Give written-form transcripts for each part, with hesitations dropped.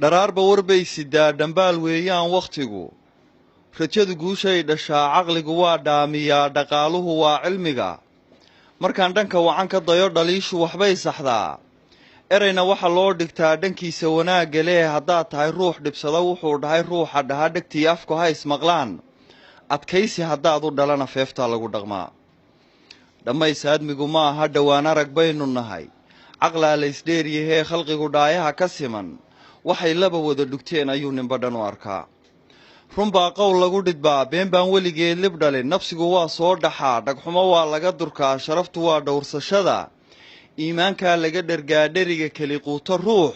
dharaarba warbay sidaa dhambaal weeyaan wakhtigu rajadu guushay dhashaa caqligu waa dhaamiyaa dhaqaaluhu waa cilmiga markaan dhanka wacan ka dayo dhaliishu waxbay saxdaa erayna waxa loo dhigtaa dhankiisa wanaagga leh haddaad tahay ruux dhibsada wuxuu dhahay ruuxa dhaha dhegtii afku ha ismaqlaan adkaysi haddaad u dhalana feeftaa lagu dhaqmaa dhammays aadmigu ma aha dhowaan arag baynu nahay caqlaa laysdheeryahee khalqigu dhaayaha ka siman waxay laba wada dhugteen ayuu ninba dhan u arkaa runbaa qowl lagu dhidbaa been baan weligeed lib dhalin nafsigu waa soo dhaxaa dhagxumo waa laga durkaa sharaftu waa dhowrsashada iimaankaa laga dhergaa dheriga keli quuto ruux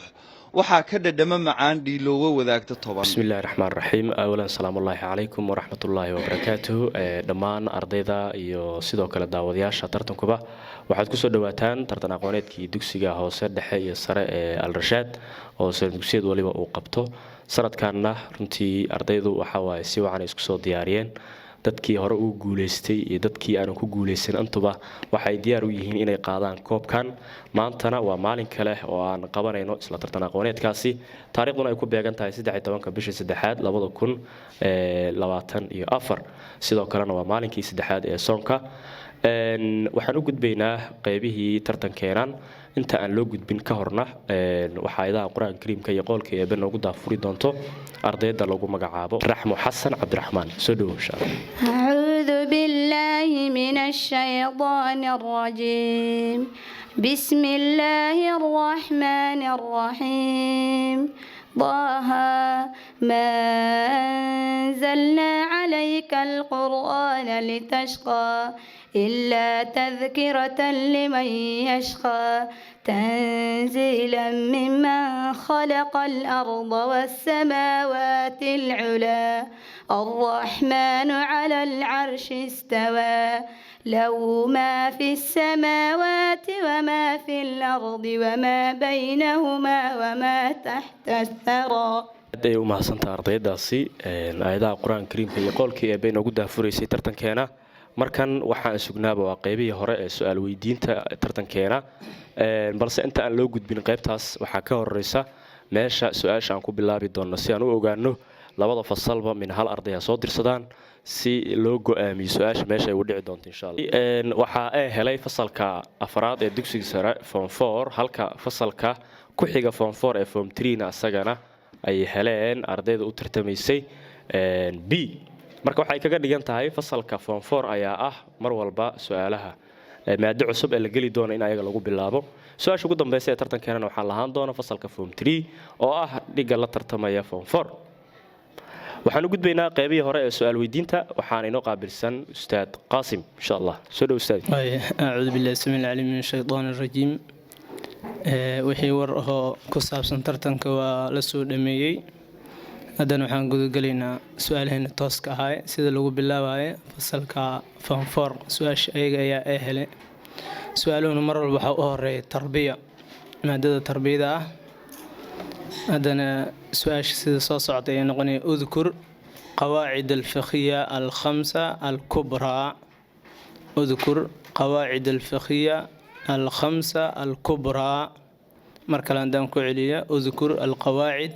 waxaa ka dhadhama macaan dhiiloowo wadaagta toban bismillahi raxmaan raxiim awalan salaamullaahi calaykum waraxmatullaahi wabarakaatuhu dhammaan ardayda iyo sidoo kale daawadayaasha tartankuba waxaad kusoo dhawaataan tartan aqooneedkii dugsiga hoose dhexe iyo sare ee al-rashaad oo sare dugsiyad waliba uu qabto sanadkanna runtii ardaydu waxawaaye si wacan ay isku soo diyaariyeen dadkii hore uu guuleystay iyo dadkii aanu ku guuleysan intuba waxay diyaar u yihiin inay qaadaan koobkan maantana waa maalin kale oo aan qabanayno isla tartan aqooneedkaasi taariikhduna ay ku beegan tahay 13 bisha 3 2024 sidoo kalena waa maalinkii saddexaad ee soonka waxaan u gudbaynaa qaybihii tartankeenan inta aan loo gudbin ka horna waxa ayadaha quraanka kariimka iyo qolka ee noogu daafuri doonto ardayda lagu magacaabo raxmo xasan cabdiraxmaan soo dhaw insha Allah a'uudu billahi minash shaytaanir rajiim bismillaahir rahmaanir rahiim طه ما أنزلنا عليك القرآن لتشقى إلا تذكرة لمن يشقى تنزيلا ممن خلق الأرض والسماوات العلا الرحمن على العرش استوى له ما في السماوات وما في الأرض وما بينهما وما تحت الثرى aday u mahadsantahay ardaydaasi aayadaha quraanka kariimka iyo qolkii ee bay noogu daafuraysay tartankeena markan waxaan sugnaaba waa qaybihii hore ee su'aal weydiinta tartankeena balse inta aan loo gudbin qaybtaas waxaa ka horeysa meesha su'aasha aan ku bilaabi doono si aan u ogaano labada fasalba min hal arday soo dirsadaan si loo go'aamiyo su'aasha meesha ay u dhici doonto insha Allah waxa ay helay fasalka afraad ee dugsiga sare form 4 halka fasalka ku xiga form 4 ee form 3 na asagana ay heleen ardayda u tartamaysay B marka waxay kaga dhigan tahay fasalka form 4 ayaa ah mar walba su'aalaha maaddo cusub ee la gali doono in ayaga lagu bilaabo su'aasha ugu dambaysa ee tartankeena waxaa lahaan doona fasalka form 3 oo ah dhiga la tartamaya form 4 waxaan u gudbaynaa qaybihii hore ee su'aal weydiinta waxaan inoo qaabilsan ustaad qaasim insha Allah soo dhaw ustaad a'uudu billahi samil alim min shaytaanir rajiim wixii war oo ku saabsan tartanka waa la soo dhameeyay haddana waxaan gudagalaynaa su'aalaheena tooska ahaa sida lagu bilaabayo fasalka form 4 su'aasha ayaga ayaa ay helay su'aaluhuna mar walba waxa u horeeya tarbiya maadada tarbiyada ah haddana su'aasha sida soo socday ay noqonaya udkur qawaacid al-fiqhiyya al-khamsa al-kubra udkur qawaacid al-fiqhiyya الخمسة الكبرى مركلا دام كعلية أذكر القواعد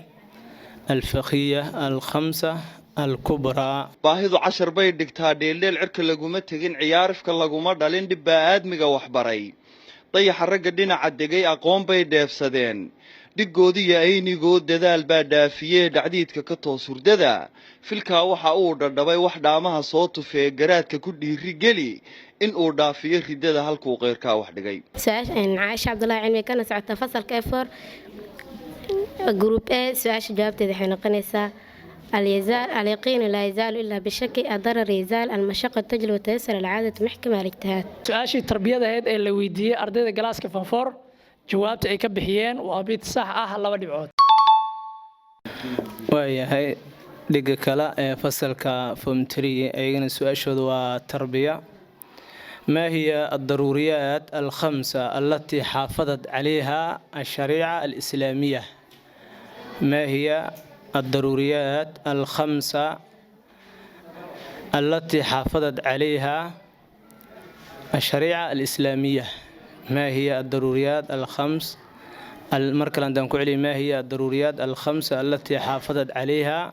الفقهية الخمسة الكبرى baahidu 10 bay dhigtaa dheeldheel cirka laguma tagin ciyaarifka laguma dhalin dhibba aadmiga waxbaray dayaxa ragga dhinaca degay aqoon bay dheefsadeen dhigoodiyo aynigood dadaal baa dhaafiyee dhacdiidka ka toos hurdada filkaa waxa uu dhadhabay wax dhaamaha soo tufee garaadka ku dhiiri geli in uu dhaafiyo ridada halkuu qeyrkaa wax dhigay Caaisha Cabdullaahi cilmi kana socota fasalka F4 group A su'aasha jawaabteeda waxay noqonaysaa اليقين لا يزال إلا بالشك الضرر يزال المشقة تجلب وتيسر العادة محكمة الاجتهاد سؤاشي التربية هيد اللي ويدية أردية جلاسك فنفور جوابت أي كبحيين وأبيت صح لو دبعود وهي هاي دقة كلا فصلك فم 3 أيضا سؤال وتربية ما هي الضروريات الخمسة التي حافظت عليها الشريعة الإسلامية ما هي الضروريات الخمسة التي حافظت عليها الشريعة الإسلامية ما هي الضروريات الخمس المركلة عندنا كعلي ما هي الضروريات الخمسة التي حافظت عليها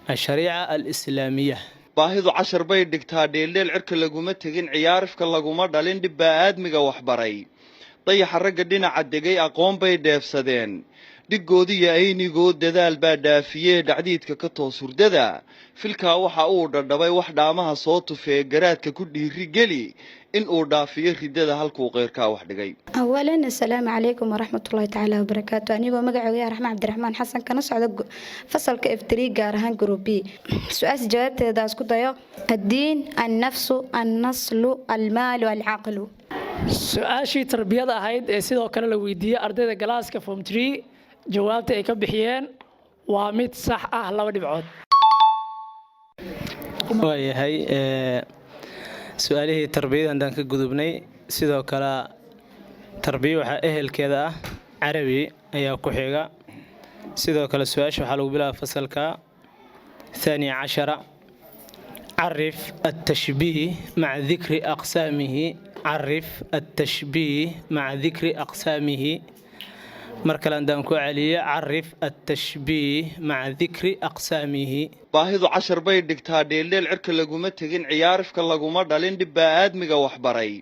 الشريعة الإسلامية baahidu cashar bay dhigtaa dheeldheel cirka laguma tegin ciyaarifka laguma dhalin dhibbaa aadmiga waxbaray dayaxa ragga dhinaca degay aqoon bay dheefsadeen dhiggoodiyo aynigood dadaal baa dhaafiyee dhacdiidka ka toos hurdada filkaa waxa uu dhadhabay wax dhaamaha soo tufee garaadka ku dhiiri geli in uu dhaafiyo ridada halkuu qeyrkaa wax dhigay أولا السلام عليكم ورحمة الله تعالى وبركاته أنا مقعد يا رحمة عبد الرحمن حسن كان صعد فصل كإفتري جارهان جروبي سؤال جوابت هذا اسكت يا الدين النفس النصل المال والعقل su-aashii tarbiyada ahayd ee sidoo kale la weydiiyey ardayda galaaska form 3 jawaabta ay ka bixiyeen waa mid sax ah 2 dhibcood waayahay su-aalihii tarbiyada haddaan ka gudubnay sidoo kale tarbiya waxaa ehelkeeda ah carabi ayaa ku xiga sidoo kale su-aasha waxaa lagu bilaaba fasalka 12 عرف التشبيه مع ذكر أقسامه عرف التشبيه مع ذكر أقسامه مركل عندنا علي عرف التشبيه مع ذكر أقسامه baahidu cashar bay dhigtaa dheeldheel cirka laguma tegin ciyaarifka laguma dhalin dhibbaa aadmiga waxbaray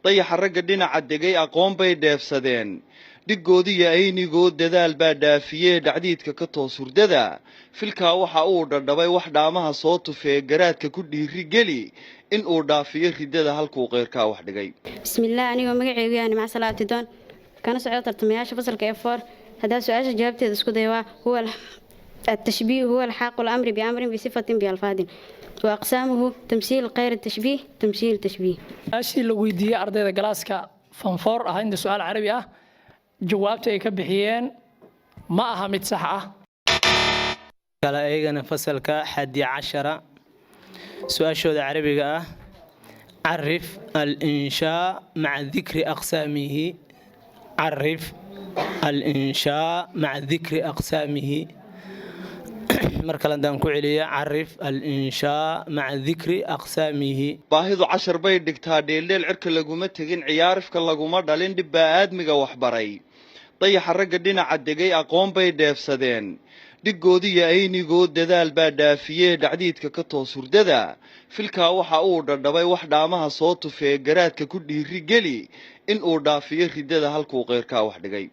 dayaxa ragga dhinaca degay aqoon bay dheefsadeen dhiggoodiyo aynigood dadaal baa dhaafiyee dhacdiidka ka toos hurdada filkaa waxa uu dhadhabay wax dhaamaha soo tufee garaadka ku dhiiri geli in uu dhaafiyo ridada halkuu qeyrkaa wax dhigay بسم الله أنا مقعد يعني مع صلاة الدون كان سعود ترتمياش فصل كيفور هذا سؤال جابته اسكو ديوا هو التشبيه هو الحاق الأمر بأمر بصفة بألفاظ وأقسامه تمثيل غير التشبيه تمثيل تشبيه su-aashii la weydiiyey ardayda galaaska form 4 ahaynta su-aal carabi ah jawaabta ay ka bixiyeen ma aha mid sax ah kala eegana fasalka 11 su-aashooda carabiga ah عرف الإنشاء مع ذكر أقسامه عرف الإنشاء مع ذكر أقسامه مركل عندنا كعلية عرف الإنشاء مع ذكر أقسامه baahidu cashar bay dhigtaa dheeldheel cirka laguma tegin ciyaarifka laguma dhalin dhibbaa aadmiga waxbaray dayaxa ragga dhinaca degay aqoon bay dheefsadeen dhiggoodiyo aynigood dadaal baa dhaafiyee dhacdiidka ka toos hurdada filkaa waxa uu dhadhabay wax dhaamaha soo tufee garaadka ku dhiiri geli in uu dhaafiyo ridada halkuu qeyrkaa wax dhigay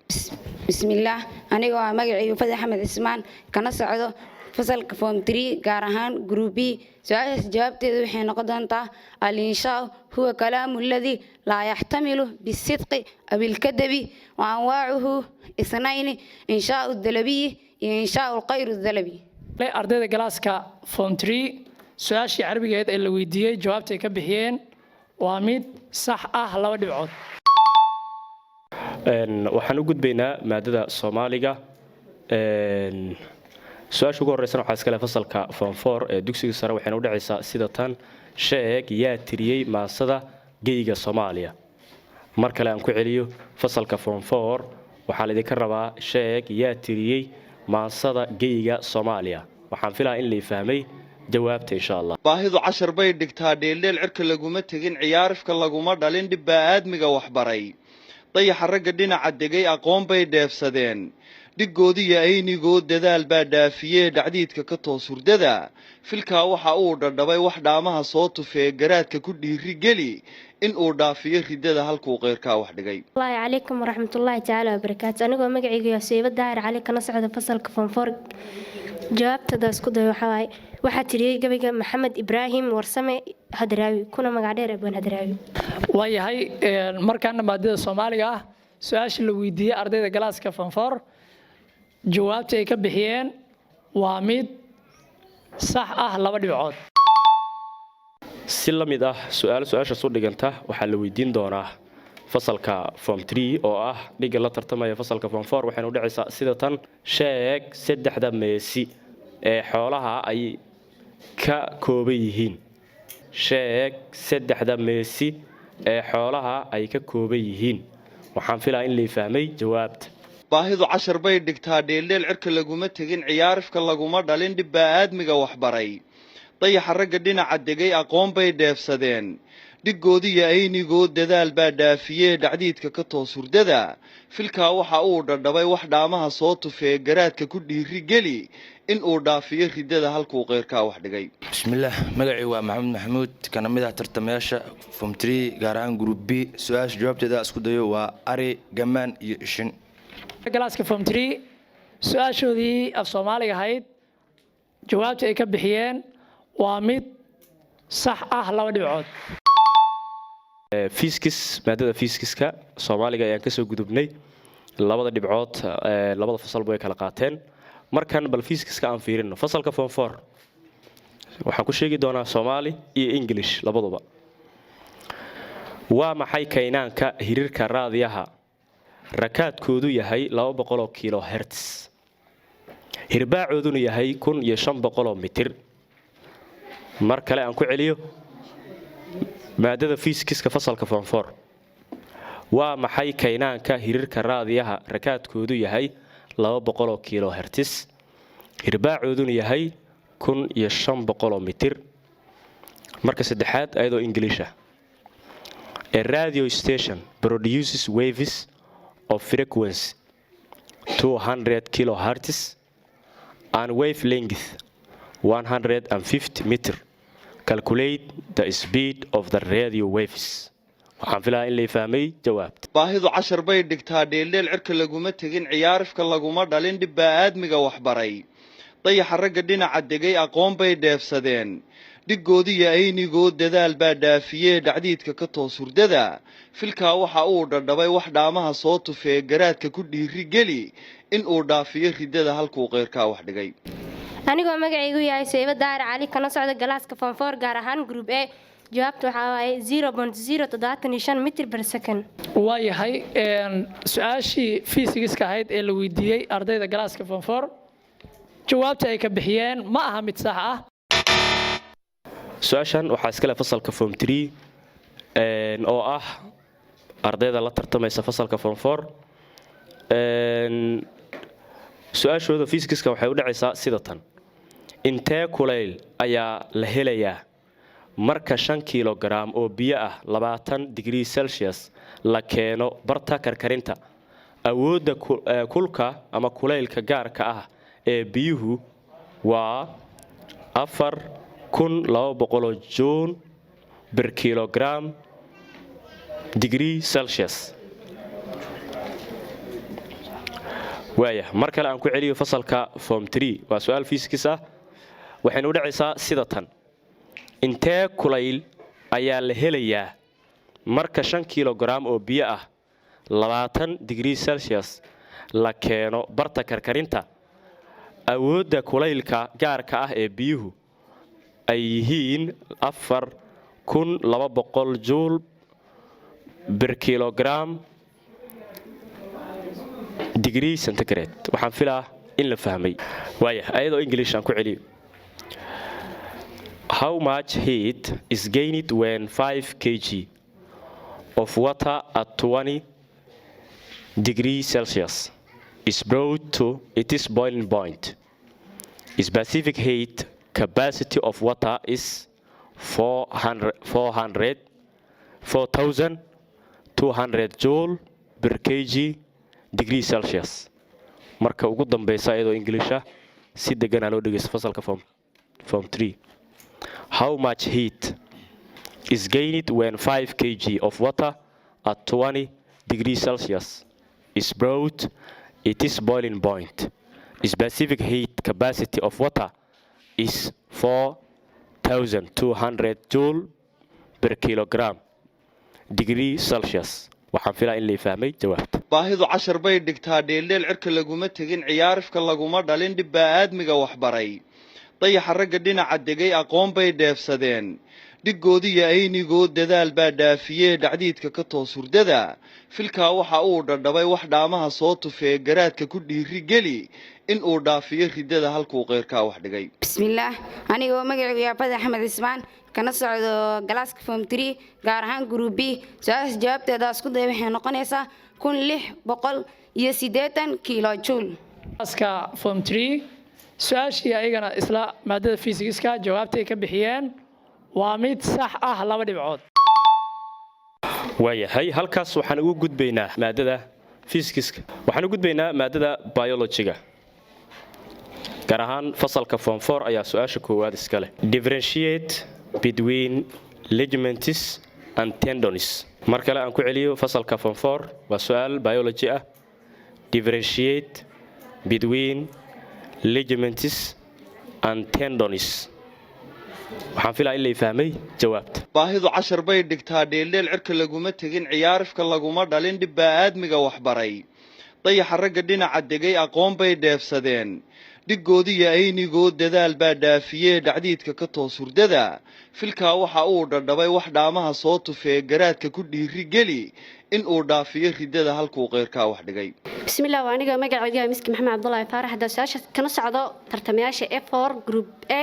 بسم الله أنا مقعد فتح أحمد عثمان كان صعد فصل فورم 3 جارهان جروبي سؤال جوابت وحين قدنته الإنشاء هو كلام الذي لا يحتمل بالصدق أو الكذب وأنواعه اثنين إنشاء الذلبي إنشاء الغير الذلبي le ardayda galaaska form 3 su-aashii carabigeed ee la weydiiyey jawaabta ay ka bixiyeen waa mid sax ah 2 dhibcood waxaan u gudbaynaa maadada Soomaaliga su-aasha ugu horeysana waxaa iskale fasalka form 4 ee dugsiga sare waxayna u dhacaysaa sida tan sheeg yaa tiriyey maasada geyga Soomaaliya mar kale aan ku celiyo fasalka form 4 waxaa la idinka rabaa sheeg yaa tiriyey maasada geyga Soomaaliya waxaan filayaa in la fahmay jawaabta insha Allah baahidu cashar bay dhigtaa dheeldheel cirka laguma tegin ciyaarifka laguma dhalin dhibbaa aadmiga waxbaray dayaxa ragga dhinaca degay aqoon bay dheefsadeen dhiggoodiyo aynigood dadaal baa dhaafiyee dhacdiidka ka toos hurdada filkaa waxa uu dhadhabay wax dhaamaha soo tufee garaadka ku dhiiri geli in uu dhaafiyo ridada halkuu qeyrkaa wax dhigay الله عليكم ورحمة الله تعالى وبركاته أنا مقعد يا سيبة داهر عليك أنا صعد فصل كفن فرق جوابت هذا اسكت وحواي واحد تري قبل محمد إبراهيم ورسمة هدراوي كنا مقعدين أبون هدراوي waayahay markaana maadada Soomaaliga ah su-aashii la weydiiyey ardayda galaaska form 4 jawaabta ay ka bixiyeen waa mid sax ah 2 dhibcood si la mid ah su-aasha soo dhiganta waxaa la weydiin doonaa fasalka form 3 oo ah dhiga la tartamaya fasalka form 4 waxayna u dhacaysaa sida tan sheeg saddexda meesi ee xoolaha ay ka kooban yihiin sheeg saddexda meesi ee xoolaha ay ka kooban yihiin waxaan filayaa in la fahmay jawaabta baahidu cashar bay dhigtaa dheeldheel cirka laguma tegin ciyaarifka laguma dhalin dhibbaa aadmiga waxbaray dayaxa ragga dhinaca degay aqoon bay dheefsadeen dhiggoodiyo aynigood dadaal baa dhaafiyee dhacdiidka ka toos hurdada filkaa waxa uu dhadhabay wax dhaamaha soo tufee garaadka ku dhiiri geli in uu dhaafiyo ridada halkuu qeyrkaa wax dhigay. bismillaah magacii waa maxamed maxamuud kana mid ah tartamayaasha form 3 gaar ahaan group B su'aasha jawaabteeda isku dayo waa ari gamaan iyo ishin. galaaska form 3 su'aashoodii af Soomaaliga ahayd jawaabta ay ka bixiyeen waa mid sax ah 2 dhibcood. fiiskis maadada fiiskiska Soomaaliga ayaan ka soo gudubnay 2 dhibcood labada fasal way kala qaateen. markan bal fiiskiska aan fiirino fasalka form 4 waxaan ku sheegi doonaa Soomaali iyo English labaduba. waa maxay kaynaanka hirirka raadiyaha rakaadkoodu yahay 200 kilohertz hirbaacooduna yahay 1500 mitir. mar kale aan ku celiyo maadada fiiskiska fasalka form 4 waa maxay kaynaanka hirirka raadiyaha rakaadkoodu yahay 200 kilohertz hirbaacooduna yahay 1500 mitir. marka saddexaad ayadoo English ah a radio station produces waves of frequency 200 kilohertz and wavelength 150 meter. calculate the speed of the radio waves. waxaan filayaa in la fahmay jawaabta. baahidu 10 bay dhigtaa dheeldheel cirka laguma tagin ciyaarifka laguma dhalin dhibba aadmiga wax baray dayaxa ragga dhinaca degay aqoon bay dheefsadeen dhiggoodiyo aynigood dadaal baa dhaafiyee dhacdiidka ka toos hurdada filkaa waxa uu dhadhabay wax dhaamaha soo tufee garaadka ku dhiiri geli in uu dhaafiyo ridada halkuu qeyrkaa wax dhigay. anigoo magacaygu yahay Sayba Daar Cali kana socda galaaska form 4 gaar ahaan group A jawaabtu waxa waaye 0.075 mitir per second. waa yahay su'aashii fiisigiska ahayd ee la weydiiyey ardayda galaaska form 4 jawaabta ay ka bixiyeen ma aha mid sax ah. su'aashan waxaa iska leh fasalka form 3 oo ah ardayda la tartamaysa fasalka form 4 su'aashooda fiisigiska waxay u dhacaysaa sida tan intee kulayl ayaa la helayaa marka 5 kilogram oo biyo ah 20 degree Celsius la keeno barta karkarinta awoodda kulka ama kulaylka gaarka ah ee biyuhu waa 4200 joule per kilogram degree Celsius. waaya mar kale aan ku celiyo fasalka form 3 waa su'aal fiiskis ah waxaynu u dhacaysaa sida tan intee kulayl ayaa la helayaa marka 5 kilogram oo biyo ah 20 degree Celsius la keeno barta karkarinta awoodda kulaylka gaarka ah ee biyuhu ay yihiin 4200 joule per kilogram degree centigrade. waxaan filaa in la fahmay. waaya ayadoo English aan ku celiyo how much heat is gained when 5 kg of water at 20 degree Celsius is brought to its boiling point. Specific heat capacity of water is 4,200 joule per kg degree Celsius. marka ugu dambaysa ayadoo English ah si degan loo dhigaysto fasalka form 3 how much heat is gained when 5 kg of water at 20 degree Celsius is brought its boiling point. Specific heat capacity of water is 4,200 joule per kilogram degree Celsius. waxaan filaa in la fahmay jawaabta. baahidu 10 bay dhigtaa dheeldheel cirka laguma tagin ciyaarifka laguma dhalin dhibba aadmiga wax baray dayaxa ragga dhinaca degay aqoon bay dheefsadeen dhiggoodiyo aynigood dadaal baa dhaafiyee dhacdiidka ka toos hurdada filkaa waxa uu dhadhabay wax dhaamaha soo tufee garaadka ku dhiiri geli in uu dhaafiyo ridada halkuu qeyrkaa wax dhigay. bismillaah anigoo magacaygu yahay Fadhi Axmed Ismaan kana socdo galaaska form 3 gaar ahaan group B su'aasha jawaabteeda isku day waxay noqonaysaa 1680 kilojoule. galaaska form 3 su'aashii ayagana isla maadada fiisigiska jawaabta ay ka bixiyeen waa mid sax ah 2 dhibcood. waayahay halkaas waxaan ugu gudbaynaa maadada physics waxaan u gudbaynaa maadada biology-ga gaar ahaan fasalka form 4 ayaa su'aasha koowaad iska leh differentiate between ligaments and tendons mar kale aan ku celiyo fasalka form 4 waa su'aal biology ah differentiate between ligaments and tendons waxaan filaa in la fahmay jawaabta baahidu 10 bay dhigtaa dheeldheel cirka laguma tagin ciyaarifka laguma dhalin dib aadmiga waxbaray dayaxa ragga dhinaca degay aqoon bay dheefsadeen dhigoodiya aynigood dadaal baa dhaafiyay dhacdiidka ka toos hurdada filka waxa uu dhadhabay wax dhaamaha soo tufee garaadka ku dhiiri gali in uu dhaafiyo ridada halkuu qeyrka wax dhigay bismillaah waaniga magacayga miski maxamed cabdullaahi faarax daasasha kana socdo tartamayaasha F4 group A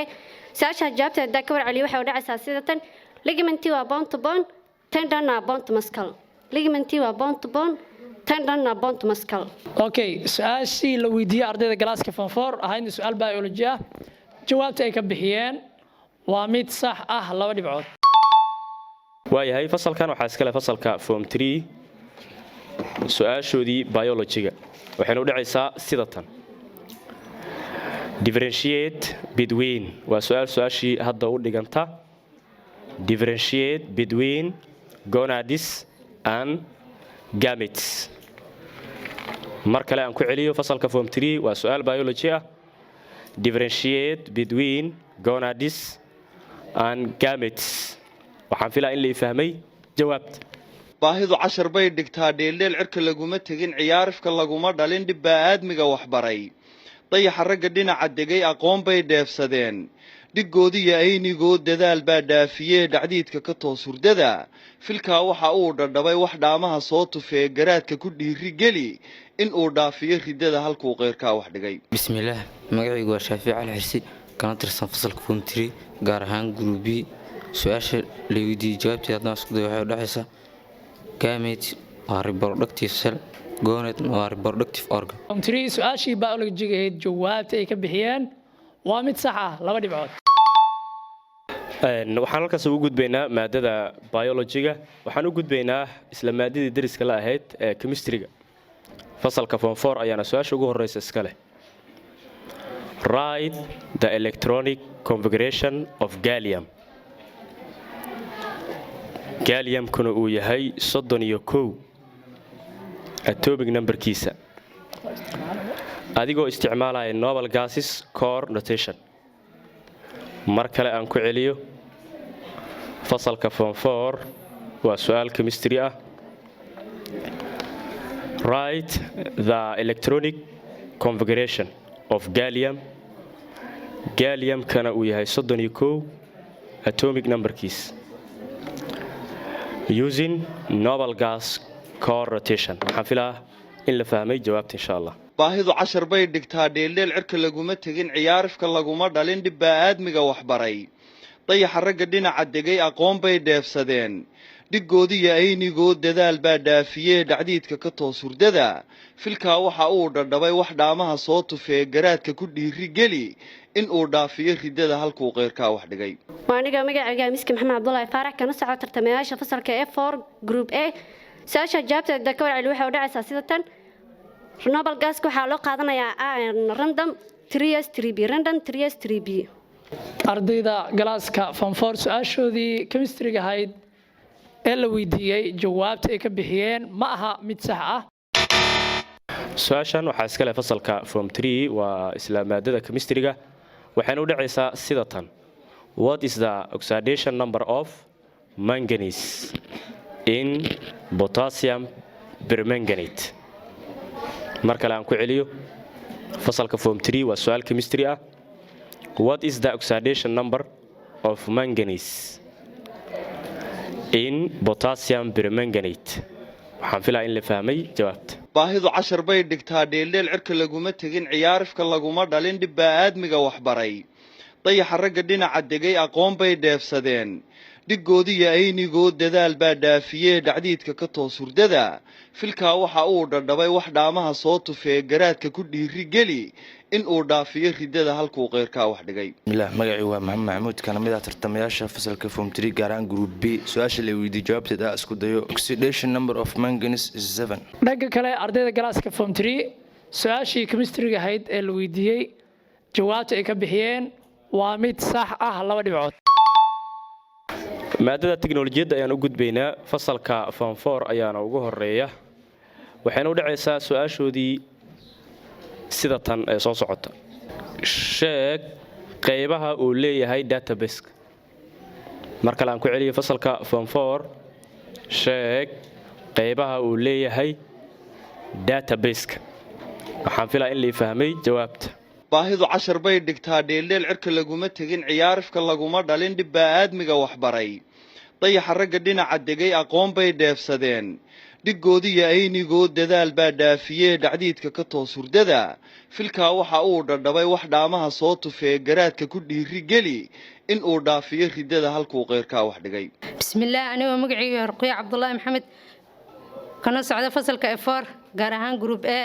saasha jawaabteeda ka war cali waxa u dhacaysaa sidatan ligament waa bone to bone tendon waa bone to muscle ligament waa bone to bone tendon waa bone to muscle okay su'aashii la weydiiyay ardayda galaaska form 4 ahayd su'aal biology ah jawaabta ay ka bixiyeen waa mid sax ah 2 dhibcood waayahay fasalkan waxa iska leh fasalka form 3 su'aashoodii biology-ga waxayna u dhacaysaa sidatan differentiate between waa su'aashii hadda u dhiganta differentiate between gonads and gametes mar kale aan ku celiyo fasalka form 3 waa su'aal biology ah differentiate between gonads and gametes waxaan filaa in la fahmay jawaabta baahidu 10 bay dhigtaa dheeldheel cirka laguma tagin ciyaarifka laguma dhalin dib aadmiga waxbaray dayaxa ragga dhinaca degay aqoon bay dheefsadeen dhigoodiya aynigood dadaal baa dhaafiyay dhacdiidka ka toos hurdada filka waxa uu dhadhabay wax dhaamaha soo tufee garaadka ku dhiiri gali in uu dhaafiyo ridada halkuu qeyrka wax dhigay bismillaah magacaygu waa Shaafiic Ali Xirsi kana tirsan fasalka form 3 gaar ahaan group B su'aasha la weydiiyay jawaabteeda isku day waxay u dhacaysaa gamete waa reproductive cell gonad waa reproductive organ form 3 su'aashii biology-ga ee jawaabta ay ka bixiyeen waa mid sax ah 2 dhibcood waxaan halkaas ugu gudbaynaa maadada biology-ga waxaan u gudbaynaa isla maadadii dariska la ahayd ee chemistry-ga fasalka form 4 ayaana su'aasha ugu horeysa iska leh write the electronic configuration of gallium gallium kuna uu yahay 31 atomic numberkiisa adigoo isticmaalaya noble gases core notation mar kale aan ku celiyo fasalka form 4 waa su'aal chemistry ah write the electronic configuration of gallium gallium kana uu yahay 31 atomic numberkiisa using noble gas core rotation waxaan filaa in la fahmay jawaabta insha Allah baahidu 10 bay dhigtaa dheeldheel cirka laguma tagin ciyaarifka laguma dhalin dib aadmiga waxbaray dayaxa ragga dhinaca degay aqoon bay dheefsadeen dhigoodiya aynigood dadaal baa dhaafiyay dhacdiidka ka toos hurdada filka waxa uu dhadhabay wax dhaamaha soo tufee garaadka ku dhiiri gali in uu dhaafiyo ridada halkuu qeyrka wax dhigay waaniga magacayga miski maxamed cabdullaahi faarax kana socdo tartamayaasha fasalka F4 group A saasha jawaabteeda ka war cali waxa u dhacaysaa sidatan noble gas waxa loo qaadanayaa random 3s 3b random 3s 3b ardayda galaaska form 4 su'aashoodii chemistry-ga ahayd ee la weydiiyay jawaabta ay ka bixiyeen ma aha mid sax ah su'aashan waxa iska leh fasalka form 3 waa isla maadada chemistry-ga waxayna u dhacaysaa sidatan what is the oxidation number of manganese in potassium permanganate mar kale aan ku celiyo fasalka form 3 waa su'aal chemistry ah what is the oxidation number of manganese in potassium permanganate waxaan filaa in la fahmay jawaabta baahidu 10 bay dhigtaa dheeldheel cirka laguma tagin ciyaarifka laguma dhalin dib aadmiga waxbaray dayaxa ragga dhinaca degay aqoon bay dheefsadeen dhigoodiya aynigood dadaal baa dhaafiyay dhacdiidka ka toos hurdada filka waxa uu dhadhabay wax dhaamaha soo tufee garaadka ku dhiiri gali in uu dhaafiyo ridada halkuu qeyrkaa wax dhigay. bismillaah magacii waa maxamed maxamuud kana mid ah tartamayaasha fasalka form 3 gaar ahaan group B su'aasha la weydiiyay jawaabteeda isku dayo oxidation number of manganese is 7 dhanka kale ardayda galaaska form 3 su'aashii chemistry ahayd ee la weydiiyay jawaabta ay ka bixiyeen waa mid sax ah 2 dhibcood. maadada tiknoolajiyadda ayaan u gudbaynaa fasalka form 4 ayaana ugu horeeya waxayna u dhacaysaa su'aashoodii sida tan ee soo socota sheeg qaybaha uu leeyahay database mar kale aan ku celiyo fasalka form 4 sheeg qaybaha uu leeyahay database waxaan filaa in la fahmay jawaabta. baahidu cashar bay dhigtaa dheeldheel cirka laguma tegin ciyaarifka laguma dhalin dhib baa aadmiga waxbaray dayaxa ragga dhinaca degay aqoon bay dheefsadeen dhigoodiyo aynigood dadaal baa dhaafiyee dhacdiidka ka toos hurdada filkaa waxa uu dhadhabay wax dhaamaha soo tufee garaadka ku dhiiri geli in uu dhaafiyo ridada halkuu qeyrkaa wax dhigay. bismillaah anigoo magacayga Ruqiya Cabdullaahi Maxamed kana socda fasalka F4 gaar ahaan group A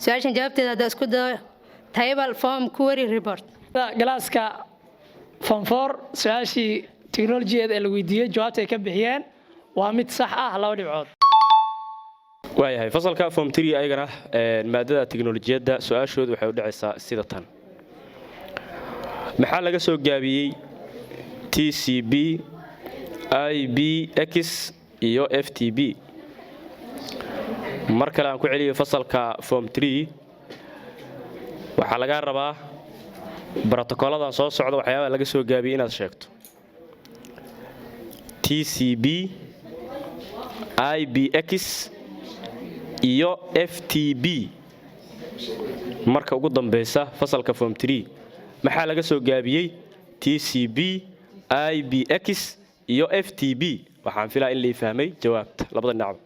su'aashan jawaabteeda hadda isku dayo table form query report. galaaska form 4 su'aashii tiknoolajiyada ee la weydiiyay jawaabta ay ka bixiyeen waa mid sax ah 2 dhibcood. waayahay fasalka form 3 ayagana maadada tiknoolajiyadda su'aashoodu waxay u dhacaysaa sida tan maxaa laga soo gaabiyey TCB IBX iyo FTB mar kale aan ku celiyo fasalka form 3 waxaa laga rabaa borotokooladan soo socda waxyaabaha laga soo gaabiyey inaad sheegto TCB IBX iyo FTB marka ugu dambaysa fasalka form 3 maxaa laga soo gaabiyey TCB IBX iyo FTB waxaan filaa in la fahmay jawaabta labada dhinac.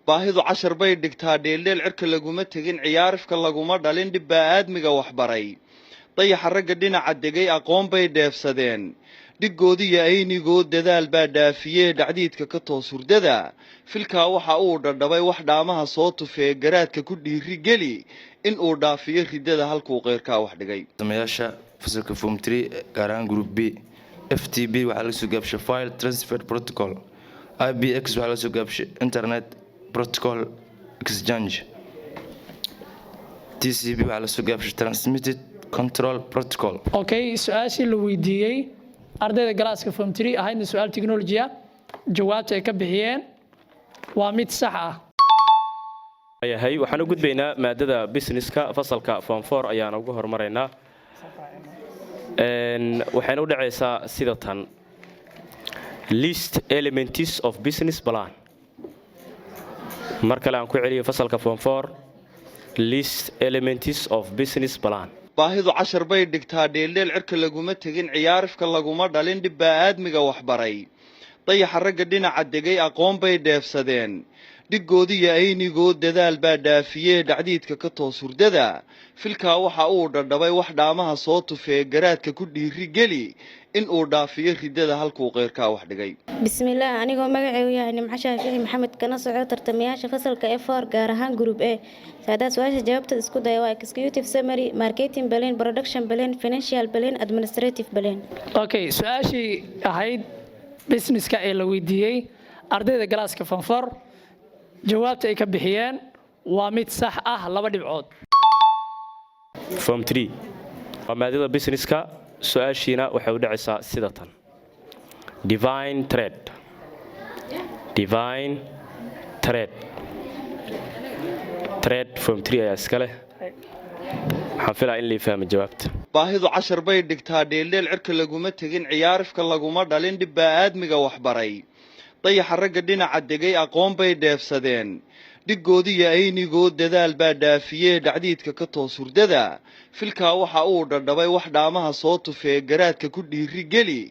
baahidu cashar bay dhigtaa dheeldheel cirka laguma tegin ciyaarifka laguma dhalin dhib baa aadmiga waxbaray dayaxa ragga dhinaca degay aqoon bay dheefsadeen dhigoodiyo aynigood dadaal baa dhaafiyee dhacdiidka ka toos hurdada filkaa waxa uu dhadhabay wax dhaamaha soo tufee garaadka ku dhiiri geli in uu dhaafiyo ridada halkuu qeyrkaa wax dhigay. tartamayaasha fasalka form 3 gaar ahaan group B FTB waxaa la soo gaabshay file transfer protocol IBX waxaa la soo gaabshay internet protocol exchange TCB waxaa la soo gaabshay transmitted control protocol. okay su'aashii la weydiiyay ardayda galaaska form 3 ahaydna su'aal tiknoolajiya jawaabta ay ka bixiyeen waa mid sax ah. waayahay waxaan u gudbaynaa maadada businesska fasalka form 4 ayaan ugu hormaraynaa waxayna u dhacaysaa sida tan list elements of business plan mar kale aan ku celiyo fasalka form 4 list elements of business plan. baahidu cashar bay dhigtaa dheeldheel cirka laguma tegin ciyaarifka laguma dhalin dhib baa aadmiga waxbaray dayaxa ragga dhinaca degay aqoon bay dheefsadeen dhigoodiyo aynigood dadaal baa dhaafiyee dhacdiidka ka toos hurdada filkaa waxa uu dhadhabay wax dhaamaha soo tufee garaadka ku dhiiri geli in uu dhaafiyo ridada halkuu qeyrkaa wax dhigay. bismillaah anigoo magacaygu yahay Nimco Shaafici Maxamed kana socda tartamayaasha fasalka F4 gaar ahaan group A saada su'aasha jawaabta isku dayo waa executive summary marketing plan production plan financial plan administrative plan. okay su'aashii ahayd businesska ee la weydiiyay ardayda galaaska form 4 jawaabta ay ka bixiyeen waa mid sax ah 2 dhibcood. form 3 waa maadada businesska su'aashiina waxay u dhacaysaa sida tan divine trade form 3 ayaa iska leh waxaan filaa in la fahmo jawaabta. baahidu cashar bay dhigtaa dheeldheel cirka laguma tegin ciyaarifka laguma dhalin dhib baa aadmiga waxbaray dayaxa ragga dhinaca degay aqoon bay dheefsadeen dhigoodiyo aynigood dadaal baa dhaafiyee dhacdiidka ka toos hurdada filkaa waxa uu dhadhabay wax dhaamaha soo tufee garaadka ku dhiiri geli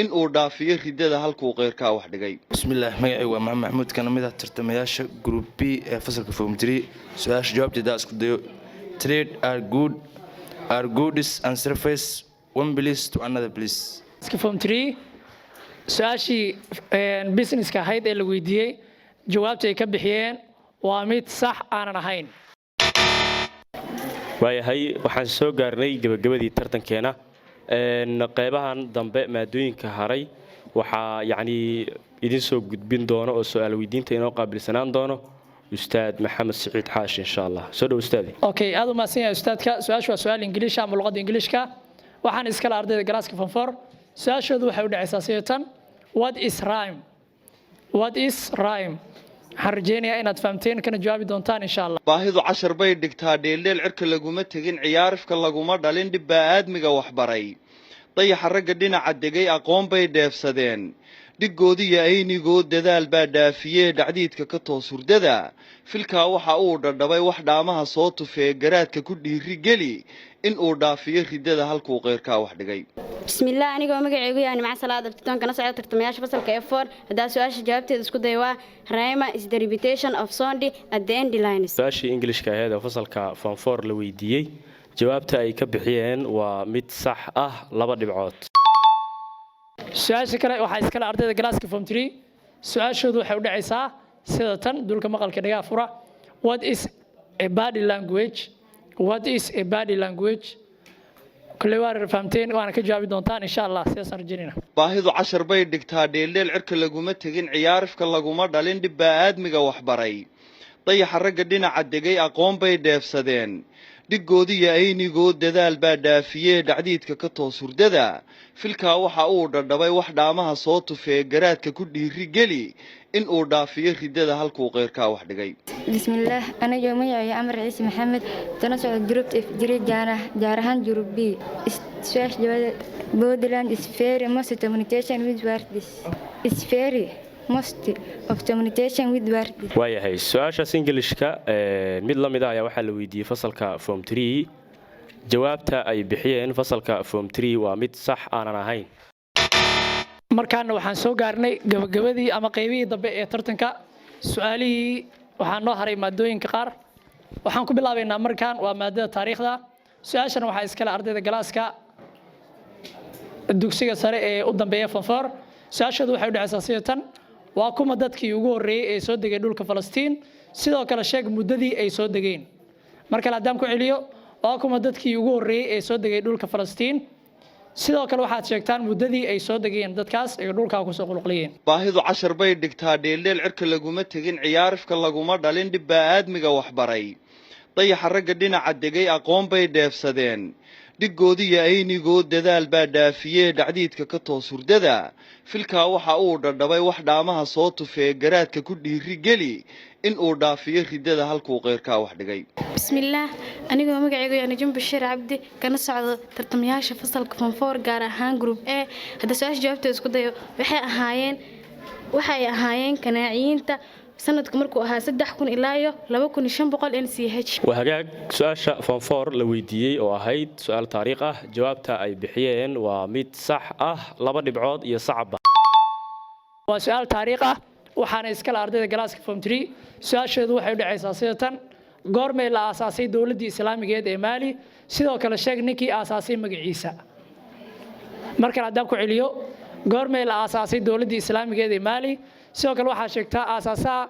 in uu dhaafiyo ridada halkuu qeyrkaa wax dhigay. bismillaah magacii waa maxamed maxamuud kana mid ah tartamayaasha group B ee fasalka form 3 su'aasha jawaabteeda isku dayo trade are goods and service one place to another place. form 3 su'aashii businesska ahayd ee la weydiiyay jawaabta ay ka bixiyeen waa mid sax aanan ahayn. waayahay waxaan soo gaarnay gabagabadii tartankeena qeybahan dambe maadooyinka haray waxaa yacni idin soo gudbin doono oo su'aal weydiinta inoo qaabilsanaan doono ustaad maxamed siciid xaashi insha allah soo dhow ustaadi okay aad u mahadsan yahay ustaadka su-aashu waa su-aal ingiliisha ama luqadda ingiliishka waxaan iskale ardayda galaaska fanfoor su-aashoodu waxay u dhacaysaa sidatan what is rhyme waxaan rajeynayaa inaad fahamteen kana jawaabi doontaan insha allah baahidu cashar bay dhigtaa dheeldheel cirka laguma tegin ciyaarifka laguma dhalin dhib baa aadmiga waxbaray dayaxa ragga dhinaca degay aqoon bay dheefsadeen dhiggoodiyo aynigood dadaal baa dhaafiyee dhacdiidka ka toos hurdada filkaa waxa uu dhadhabay wax dhaamaha soo tufee garaadka ku dhiiri geli in uu dhaafiyo ridada halkuu qeyrkaa wax dhigay bismillaah anigoo magacaygu yahay nimca salaad abtitoon kana socda tartamayaasha fasalka F4 hadaa su-aasha jawaabteeda isku day waa rhyme is the repetition of sound at the end lines su-aashii ingiliishka ahayd oo fasalka form 4 la weydiiyey jawaabta ay ka bixiyeen waa mid sax ah 2 dhibcood su-aasha kale waxaa iskale ardayda galaaska form 3 su-aashoodu waxay u dhacaysaa sida tan dulka maqalka dhagaa fura what is a body language كل وار فهمتين وأنا كجواب دونتان إن شاء الله سيصير جنينا. baahidu cashar bay dhigtaa dheeldheel cirka laguma tegin ciyaarifka laguma dhalin dhib baa aadmiga waxbaray dayaxa ragga dhinaca degay aqoon bay dheefsadeen dhiggoodiyo aynigood dadaal baa dhaafiyee dhacdiidka ka toos hurdada filkaa waxa uu dhadhabay wax dhaamaha soo tufee garaadka ku dhiiri geli in uu dhaafiyo ridada halkuu qeyrkaa wax dhigay bismillaah aniga magacayga amar ciise maxamed tana socda group F jiray gaar ahaan group B su'aasha jawaabta Borderland is very most communication with words is very most of communication with words waayahay su-aashaas ingiliishka mid la mid ah ayaa waxaa la weydiiyey fasalka form 3 jawaabta ay bixiyeen fasalka form 3 waa mid sax aanan ahayn markaana waxaan soo gaarnay gabagabadii ama qaybihii dambe ee tartanka su-aalihii waxaan noo haray maadooyinka qaar waxaan ku bilaabaynaa markaan waa maadada taariikhda su-aashana waxaa iskale ardayda galaaska dugsiga sare ee u dambeeya fanfoor su-aashoodu waxay u dhacaysaa sidatan waa kuma dadkii ugu horreeyey ee soo degay dhulka falastiin sidoo kale sheeg muddadii ay soo degeen markale haddaan ku celiyo waa kuma dadkii ugu horreeyey ee soo degay dhulka falastiin sidoo kale waxaad sheegtaan muddadii ay soo degeen dadkaas ay dhulka ku soo qulquliyeen baahidu cashar bay dhigtaa dheeldheel cirka laguma tegin ciyaarifka laguma dhalin dhib baa aadmiga waxbaray dayaxa ragga dhinaca degay aqoon bay dheefsadeen dhiggoodiyo aynigood dadaal baa dhaafiyee dhacdiidka ka toos hurdada filkaa waxa uu dhadhabay wax dhaamaha soo tufee garaadka ku dhiiri geli in uu dhaafiyo ridada halkuu qeyrkaa wax dhigay bismillaah anigoo magacaygu yahay najum bashiir cabdi kana socdo tartamayaasha fasalka form 4 gaar ahaan group A hadda su-aasha jawaabteeda isku dayo waxay ahaayeen kanaaciyiinta sanadku markuu ahaa 3000 ilaa 2500 NCH waa hagaag su-aasha form 4 la weydiiyey oo ahayd su-aal taariikh ah jawaabta ay bixiyeen waa mid sax ah 2 dhibcood iyo sacabba waa su-aal taariikh ah waxaana iskala ardayda galaaska form 3 su-aasheedu waxay u dhacaysaa sidatan goormay la aasaasay dowladdii islaamigeed ee maali sidoo kale sheeg ninkii aasaasay magaciisa markale haddaan ku celiyo goormay la aasaasay dowladdii islaamigeed ee maali sidoo kale waxaa sheegtaa aasaasaha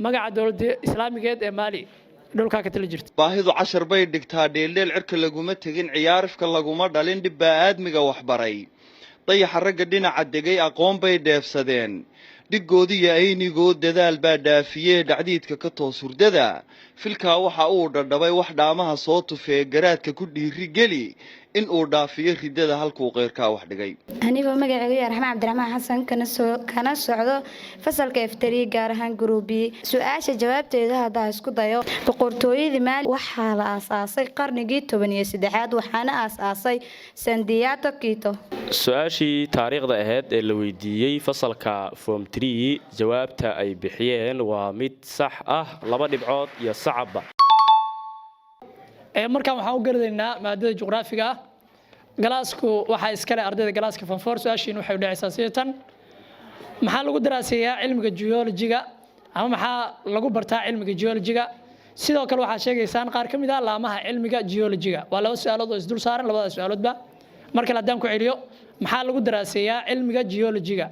magaca dowladda islaamigeed ee maali dhulkaa ka tali jirta baahidu cashar bay dhigtaa dheeldheel cirka laguma tegin ciyaarifka laguma dhalin dhib baa aadmiga waxbaray dayaxa ragga dhinaca degay aqoon bay dheefsadeen dhiggoodiyo aynigood dadaal baa dhaafiyee dhacdiidka ka toos hurdada filkaa waxa uu dhadhabay wax dhaamaha soo tufee garaadka ku dhiiri geli in uu dhaafiyo ridada halkuu qeyrkaa wax dhigay anigoo magacaygu yahay raxmaan cabdiraxmaan xasan kana socdo fasalka F3 gaar ahaan group B su-aasha jawaabteeda haddaa isku dayo boqortooyadii maali waxaa la aasaasay qarnigii 13aad waxaana aasaasay Sandiyato Kito su-aashii taariikhda ahayd ee la weydiiyey fasalka form 3 jawaabta ay bixiyeen waa mid sax ah 2 dhibcood iyo sacabba markaan waxaan u gardaynaa maadada juqraafiga ah galaasku waxaa iskale ardayda galaaska form 4 su-aashiin waxay u dhacaysaa sidatan maxaa lagu daraaseeyaa cilmiga geologiga ama maxaa lagu bartaa cilmiga geologiga sidoo kale waxaad sheegaysaan qaar ka mid ah laamaha cilmiga geologiga waa 2 su-aalood oo isdul saaran labada su-aaloodba markale haddaan ku celiyo maxaa lagu daraaseeyaa cilmiga geologiga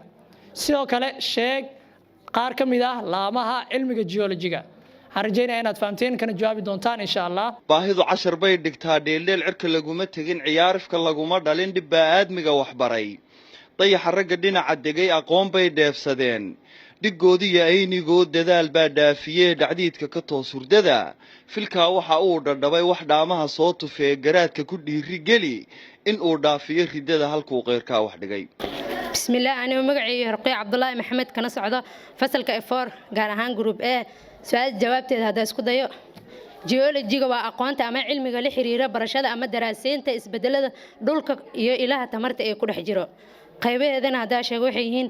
sidoo kale sheeg qaar ka mid ah laamaha cilmiga geologiga waxaan rajaynayaa inaad fahamteen kana jawaabi doontaan insha allah. baahidu cashar bay dhigtaa dheeldheel cirka laguma tegin ciyaarifka laguma dhalin dhib baa aadmiga waxbaray dayaxa ragga dhinaca degay aqoon bay dheefsadeen dhigoodiyo aynigood dadaal baa dhaafiyee dhacdiidka ka toos hurdada filkaa waxa uu dhadhabay wax dhaamaha soo tufee garaadka ku dhiiri geli in uu dhaafiyo ridada halkuu qeyrkaa wax dhigay. بسم الله أنا مقعي رقي عبد الله محمد كنا صعدة فصل كإفور جارهان جروب A سؤال جوابت هذا اسكو ضيق جيولوجي waa aqoonta ama cilmiga la xiriira barashada ama daraasaynta isbedelada dhulka iyo ilaha tamarta ee ku dhex jiro qaybaheedana hada sheego waxay yihiin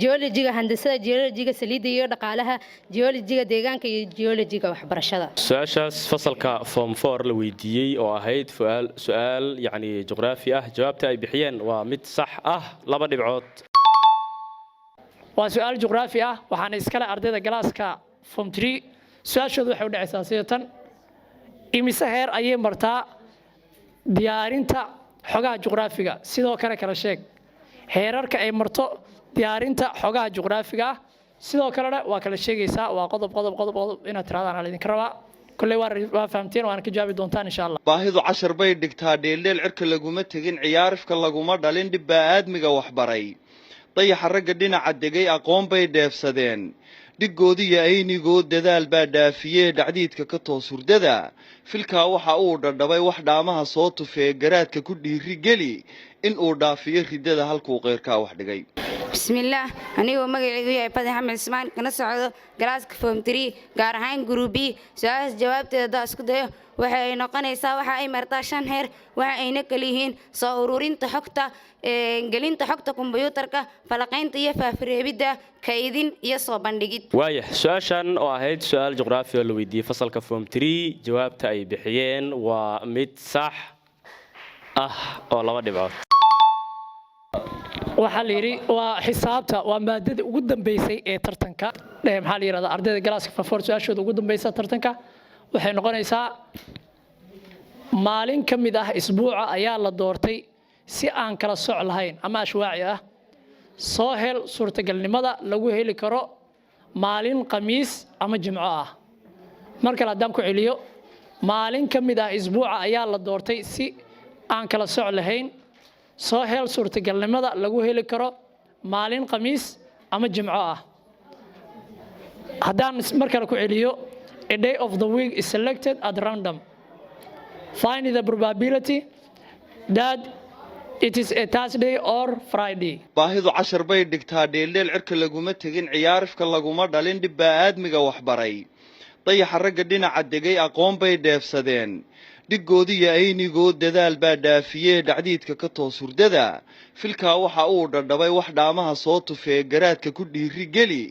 geologiga handasada geologiga saliidda iyo dhaqaalaha geologiga deegaanka iyo geologiga waxbarashada. su-aashaas fasalka form 4 la weydiiyey oo ahayd su'aal yani juqraafi ah jawaabta ay bixiyeen waa mid sax ah 2 dhibcood. waa su'aal juqraafi ah waxaana iskale ardayda galaaska form 3 su-aashoodu waxay u dhacaysaa sidatan imise heer ayay martaa diyaarinta xogaha juqraafiga sidoo kale kala sheeg heerarka ay marto diyaarinta xogaha juqraafiga sidoo kale waa kala sheegaysaa waa qodob inaad tiraadaan aan idin rabaa kulay waa fahamteen waan ka jawaabi doontaan insha Allah. baahidu cashar bay dhigtaa dheeldheel cirka laguma tegin ciyaarifka laguma dhalin dhib baa aadmiga waxbaray dayaxa ragga dhinaca degay aqoon bay dheefsadeen dhigoodiyo aynigood dadaal baa dhaafiyee dhacdiidka ka toos hurdada filkaa waxa uu dhadhabay wax dhaamaha soo tufee garaadka ku dhiiri geli in uu dhaafiyo ridada halkuu qeyrkaa wax dhigay. بسم الله أنا ومجري يا بدي حمل اسمان كنا صعدوا جلاس كفوم تري جارهين جروبي سؤال جوابت هذا اسكده وحين نقنا يساوي حي مرتاشان هير وحين كليهن صورورين تحكتا جلين تحكتا كمبيوترك فلقين تيفا في الربيدة كايدين يصوبان دقيت. وايه سؤاشان واحد سؤال جغرافيا اللي ودي فصل كفوم تري جوابت أي بحيين وميت صح أو 2 dhibcood. waxaa la yiri waa xisaabta waa maadada ugu dambeysay ee tartanka maxaa la yiraahdaa ardayda galaaska fafoor su-aashooda ugu dambaysa tartanka waxay noqonaysaa maalin ka mid ah isbuuca ayaa la doortay si aan kala soc lahayn ama ashwaaci ah soo hel suurtagalnimada lagu heli karo maalin khamiis ama jimco ah marka la dam ku celiyo maalin ka mid ah isbuuca ayaa la doortay si aan kala soc lahayn soo hel suurtagalnimada lagu heli karo maalin khamiis ama jimco ah haddaan marka la ku celiyo a day of the week is selected at random find the probability that it is a Thursday or Friday. baahidu cashar bay dhigtaa dheeldheel cirka laguma tegin ciyaarifka laguma dhalin dhib baa aadmiga waxbaray dayaxa ragga dhinaca degay aqoon bay dheefsadeen dhigoodiyo aynigood dadaal baa dhaafiyee dhacdiidka ka toos hurdada filkaa waxa uu dhadhabay wax dhaamaha soo tufee garaadka ku dhiiri geli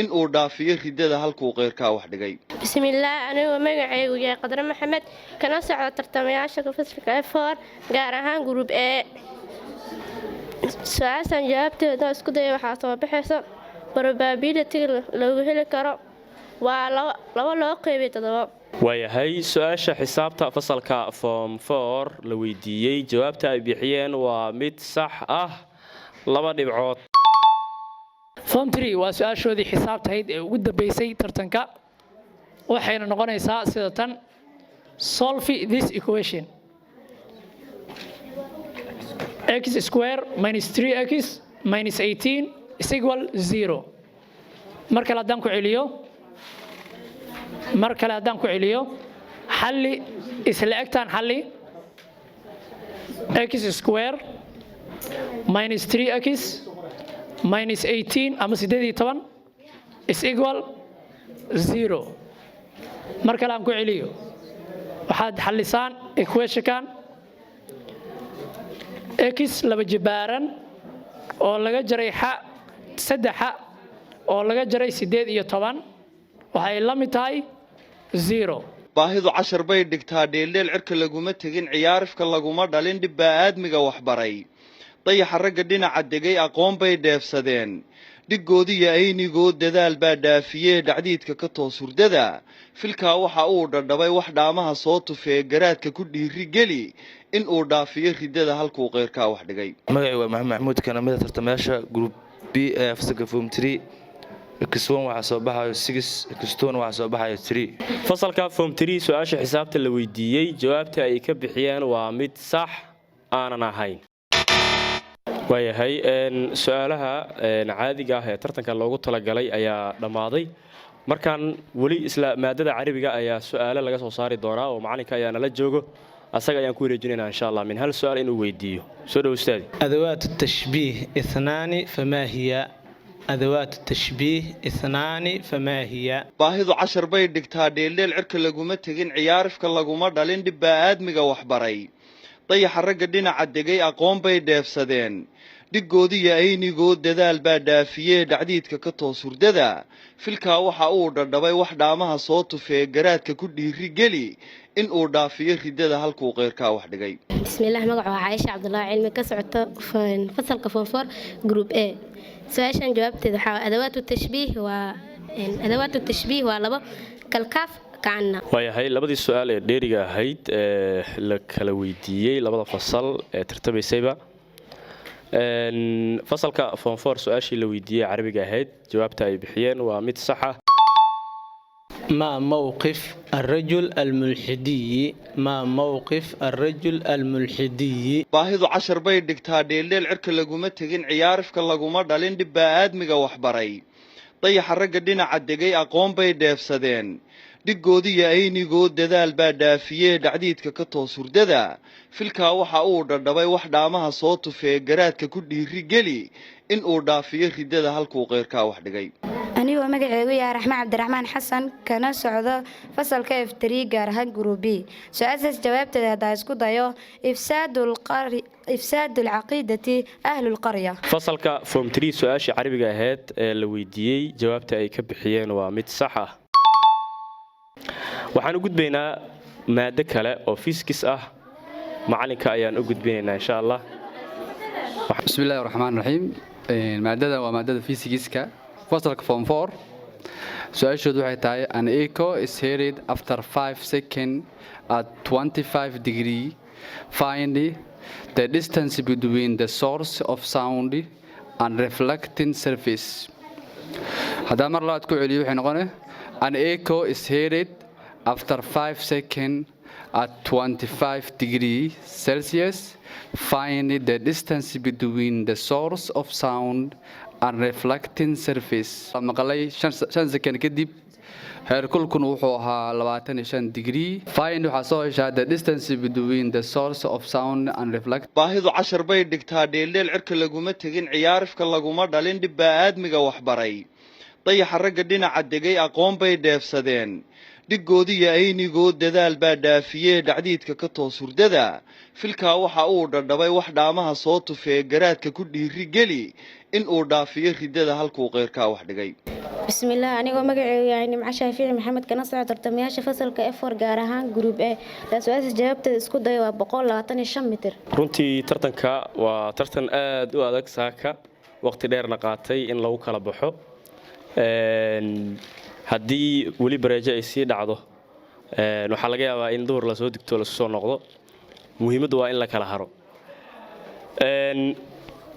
in uu dhaafiyo ridada halkuu qeyrkaa wax dhigay. بسم الله أنا ومجعي يا قدر محمد كنا صعد ترتمياش كفصل كإفور جارهان جروب A سؤال جوابت هذا اسكده وحاسب بحث probability لو هلك كرو ولا قيبي تدوا. waayahay su-aasha xisaabta fasalka form 4 la weydiiyey jawaabta ay bixiyeen waa mid sax ah 2 dhibcood. form 3 waa su-aashoodii xisaabtahayd ee ugu dambeysay tartanka waxayna noqonaysaa sida tan solve this equation x square minus 3x minus 18 is equal 0 marka la dan ku celiyo mar kale haddaan ku celiyo xalli isla egtaan xalli x square minus 3x minus 18 ama 18 is equal 0 mar kale aan ku celiyo waxaad xallisaan equationkan x laba jibaaran oo laga jaray saddex oo laga jaray 18 waxay la mid tahay 0. baahidu cashar bay dhigtaa dheeldheel cirka laguma tegin ciyaarifka laguma dhalin dhib baa aadmiga waxbaray dayaxa ragga dhinaca degay aqoon bay dheefsadeen dhigoodiyo aynigood dadaal baa dhaafiyee dhacdiidka ka toos hurdada filkaa waxa uu dhadhabay wax dhaamaha soo tufee garaadka ku dhiiri geli in uu dhaafiyo ridada halkuu qeyrkaa wax dhigay. magacaygu waa maxamed maxmuud kana mid ah tartamayaasha group B ee fasalka form 3 x1 waxaa soo baxayo 6 x2 waxaa soo baxayo 3 fasalka form 3 su-aasha xisaabta la weydiiyey jawaabta ay ka bixiyeen waa mid sax aanan ahayn. waayahay su-aalaha caadiga ah ee tartanka loogu talagalay ayaa dhammaaday. markaan weli isla maadada carabiga ayaa su-aalo laga soo saari doonaa oo macalinka ayaa nala joogo asaga ayaan ku wareejinaynaa insha allah min hal su-aal inuu weydiiyo. soo dhow ustaadi. أدوات التشبيه اثنان فما هي؟ أدوات التشبيه اثنان فما هي؟ baahidu cashar bay dhigtaa dheeldheel cirka laguma tegin ciyaarifka laguma dhalin dhibbaa aadmiga waxbaray dayaxa ragga dhinaca degay aqoon bay dheefsadeen dhiggoodiyo aynigood dadaal baa dhaafiyee dhacdiidka ka toos hurdada filkaa waxa uu dhadhabay wax dhaamaha soo tufee garaadka ku dhiiri geli in uu dhaafiyo ridada halkuu qeyrkaa wax dhigay. bismillaah magaca waa Caaisha Cabdullaahi cilmi ka socoto fasalka form 4 group A. su-aashan jawaabteeda waxaa adawaatu tashbiih waa labo kalkaaf kacanna. waayahay labadii su-aal ee dheeriga ahayd ee la kala weydiiyey labada fasal ee tartamaysayba fasalka form 4 su-aashii la weydiiyey carabiga ahayd jawaabta ay bixiyeen waa mid sax ah. ما موقف الرجل الملحدي؟ ما موقف الرجل الملحدي؟ baahidu cashar bay dhigtaa dheeldheel cirka laguma tegin ciyaarifka laguma dhalin dhibbaa aadmiga waxbaray dayaxa ragga dhinaca degay aqoon bay dheefsadeen dhiggoodiyo aynigood dadaal baa dhaafiyee dhacdiidka ka toos hurdada filkaa waxa uu dhadhabay wax dhaamaha soo tufee garaadka ku dhiiri geli in uu dhaafiyo ridada halkuu qeyrkaa wax dhigay. anigoo magacaygu yahay raxmaan cabdiraxmaan xasan kana socdo fasalka F3 gaar ahaan group B. su-aashaas jawaabteeda haddaan isku dayo ifsaadul caqiidati ahlul qarya. fasalka form 3 su-aashii carabiga ahayd ee la weydiiyey jawaabta ay ka bixiyeen waa mid sax ah. waxaan u gudbaynaa maado kale oo fiiskis ah macalinka ayaan u gudbinaynaa insha allah. bismillaahi raxmaan raxiim. maadada waa maadada fiisigiska fasalka form 4 su-aashoodu waxay tahay an echo is heard after 5 seconds at 25 degree. Find the distance between the source of sound and reflecting surface. haddaan mar labaad ku celiyo waxay noqonay an echo is heard after 5 seconds at 25 degree Celsius. Find the distance between the source of sound and reflecting surface. maqalay 5 second kadib heerkulkuna wuxuu ahaa 25 degree. Find waxaa soo heshaa the distance between the source of sound and reflect. baahidu cashar bay dhigtaa dheeldheel cirka laguma tegin ciyaarifka laguma dhalin dhibbaa aadmiga waxbaray dayaxa ragga dhinaca degay aqoon bay dheefsadeen dhiggoodiyo aynigood dadaal baa dhaafiyee dhacdiidka ka toos hurdada filkaa waxa uu dhadhabay wax dhaamaha soo tufee garaadka ku dhiiri geli in uu dhaafiyo ridada halkuu qeyrkaa wax dhigay. bismillaah anigoo magacaygu yahay nimco shaafici maxamed kana socdo tartamayaasha fasalka F4 gaar ahaan group A. su-aasha jawaabteeda isku dayo waa 125 mitir. runtii tartanka waa tartan aad u adag saaka waqti dheerna qaatay in lagu kala baxo. haddii weli bareejo ay sii dhacdo waxaa laga yaabaa in duhur lasoo digto lasu soo noqdo. muhiimaddu waa in la kala haro.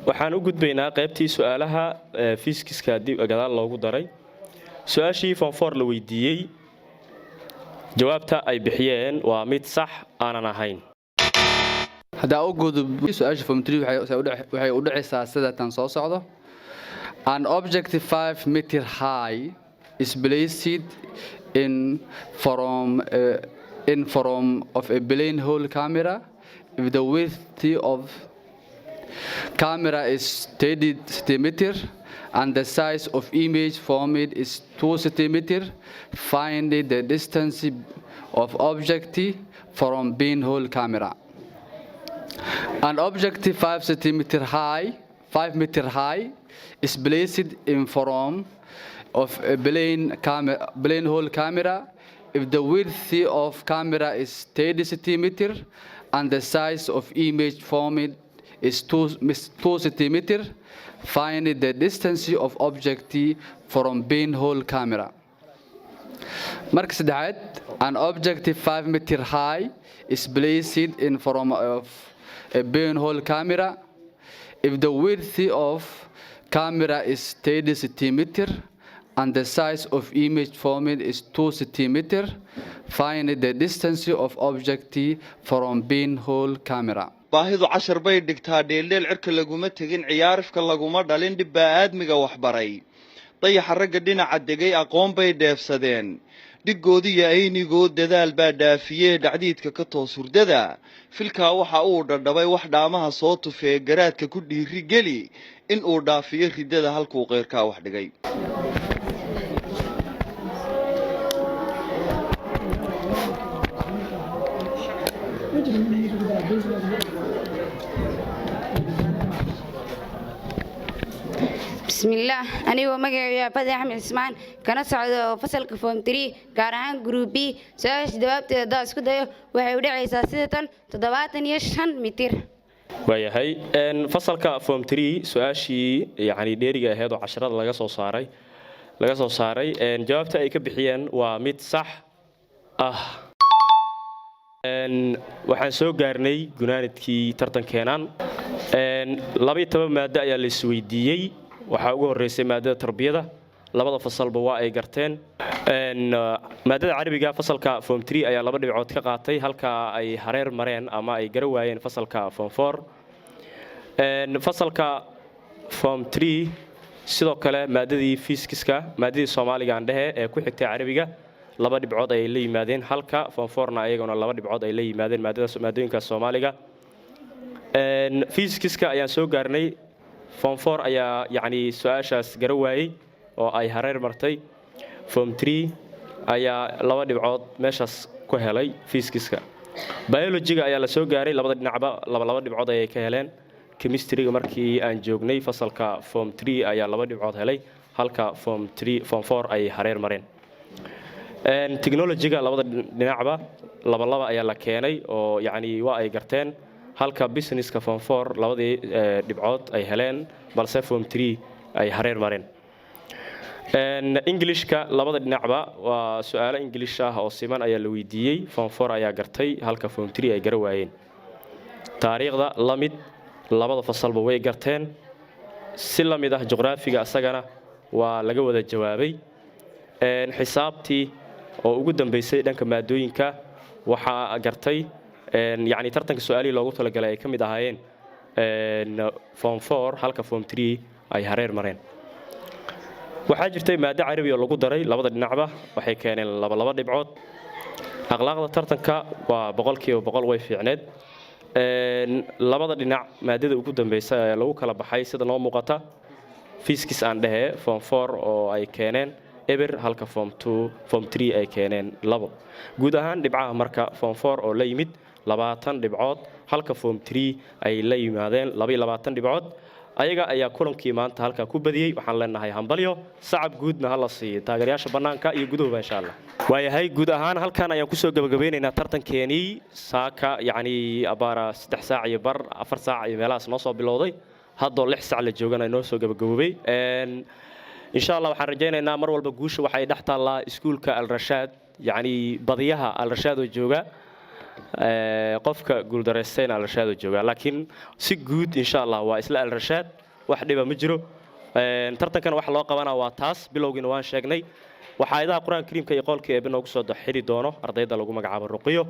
waxaan u gudbaynaa qaybtii su-aalaha fiiskiska dib gadaal loogu daray. su-aashii form 4 la weydiiyey jawaabta ay bixiyeen waa mid sax aanan ahayn. haddaa u gudub su-aasha form 3 waxay u dhacaysaa sida tan soo socdo. An object 5 meter high is placed in form of a plane hole camera. If the width of camera is 30 centimeter and the size of image formed is 2 centimeter, find the distance of object from pinhole camera. An object 5 meter high is placed in form of a plane hole camera. If the width of camera is 30 centimeter and the size of image formed is 2 centimeter, find the distance of object from pinhole camera. Mark saddexaad, an object 5 meter high is placed in form of a pinhole camera. If the width of camera is 30 centimeter and the size of image formed is 2 centimeters. Find the distance of object from pinhole camera. baahidu cashar bay dhigtaa dheeldheel cirka laguma tegin ciyaarifka laguma dhalin dhibba aadmiga waxbaray dayaxa ragga dhinaca degay aqoon bay dheefsadeen dhigoodiyo aynigood dadaal baa dhaafiyee dhacdiidka ka toos hurdada filkaa waxa uu dhadhabay wax dhaamaha soo tufee garaadka ku dhiiri geli in uu dhaafiyo ridada halkuu qeyrkaa wax dhigay بسم الله أنا ومجا بدي أحمد إسمان كان صعد فصل كفوم تري كارهان جروبي سواش دوابت داس كده وحيودع أساسية تدوات يشهن متر waayahay fasalka form 3 su-aashii yani dheeriga ahayd oo 10 laga soo saaray jawaabta ay ka bixiyeen waa mid sax ah waxaan soo gaarnay gunaanadkii tartankeenan 12 maado ayaa la isweydiiyey waxa ugu horeysay maadada tarbiyada labada fasalba waa ay garteen maadada carabiga fasalka form 3 ayaa 2 dhibcood ka qaatay halka ay hareer mareen ama ay gar waayeen fasalka form 4 fasalka form 3 sidoo kale maadadii fiisikiska maadadii Soomaaliga aan dhahe ee ku xigtay carabiga 2 dhibcood ay la yimaadeen halka form 4 na ayaguna 2 dhibcood ay la yimaadeen maadooyinka Soomaaliga fiisikiska ayaan soo gaarnay form 4 ayaa yani su'aashaas gar waayay oo ay hareer martay form 3 ayaa 2 dhibcood meeshaas ku helay fiisikiska biology-ga ayaa la soo gaaray labada dhinacba 2 dhibcood ay ka heleen chemistry-ga markii aan joognay fasalka form 3 ayaa 2 dhibcood helay halka form 4 ay hareer mareen technology-ga labada dhinacba 2 ayaa la keenay oo yani waa ay garteen halka business-ka form 4 labadii dhibcood ay heleen balse form 3 ay hareer mareen English-ka labada dhinacba waa su'aalo English ah oo siman ayaa la weydiiyey form 4 ayaa gartay halka form 3 ay gar waayeen taariikhda lamid labada fasalba way garteen si lamid ah juqraafiga asagana waa laga wada jawaabay xisaabtii oo ugu dambeysay dhanka maadooyinka waxa gartay يعني tartanka su'aalihi loogu talagalay ay kamid ahaayeen form 4 halka form 3 ay hareer mareen waxaa jirtay maado carabi oo lagu daray labada dhinacba waxay keeneen laba dhibcood akhlaaqda tartanka waa 100% way fiicneed labada dhinac maadada ugu dambeysay ee lagu kala baxay sida noo muuqata fiiskis aan dhahe form 4 oo ay keeneen eber halka form 3 ay keeneen labo guud ahaan dhibcaha marka form 4 oo la yimid 20 dhibcood halka form 3 ay la yimaadeen 22 dhibcood ayaga ayaa kulankii maanta halka ku badiyay waxaan leenahay hambalyo sacab guudna hala siiyo taageerayaasha banaanka iyo gudaha insha Allah waayahay guud ahaan halkan ayaan ku soo gabagabeynaynaa tartankeenii saaka yani abaara 3 saac iyo bar 4 saac iyo meelahaas noo soo bilowday hadda 6 saac la joogana noo soo gabagabay insha Allah waxaan rajaynaynaa mar walba guusha waxay dhex taallaa iskuulka Al Rashad yani badiyaha Al Rashad oo jooga qofka guuldareysteen Al Rashad oo jooga laakiin si guud insha Allah waa isla Al Rashad wax dhiba ma jiro tartankan wax loo qabanaa waa taas bilowgiina waan sheegnay waxa ayada Quraan Kariimka iyo qolka ee noogu soo dhaxiri doono ardayda lagu magacaabo Ruqiyo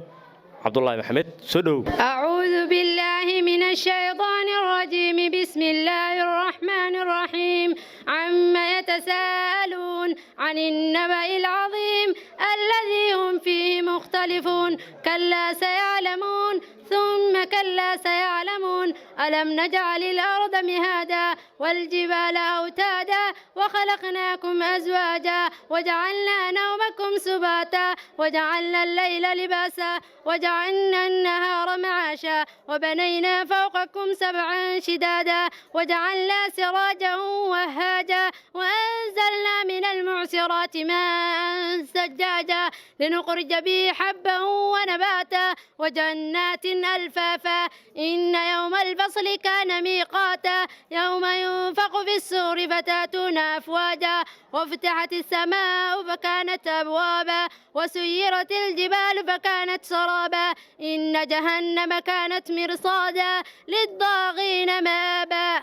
عبد الله محمد سدو أعوذ بالله من الشيطان الرجيم بسم الله الرحمن الرحيم عما يتساءلون عن النبأ العظيم الذي هم فيه مختلفون كلا سيعلمون ثم كلا سيعلمون ألم نجعل الأرض مهادا والجبال أوتادا وخلقناكم أزواجا وجعلنا نومكم سباتا وجعلنا الليل لباسا وجعلنا النهار معاشا وبنينا فوقكم 7 شدادا وجعلنا سراجا وهاجا وأنزلنا من المعصرات ماء سجاجا لنخرج به حبا ونباتا وجنات ألفافا إن يوم الفصل كان ميقاتا يوم ينفق في السور فتاتون أفواجا وافتحت السماء فكانت أبوابا وسيرت الجبال فكانت سرابا إن جهنم كانت مرصادا للطاغين مآبا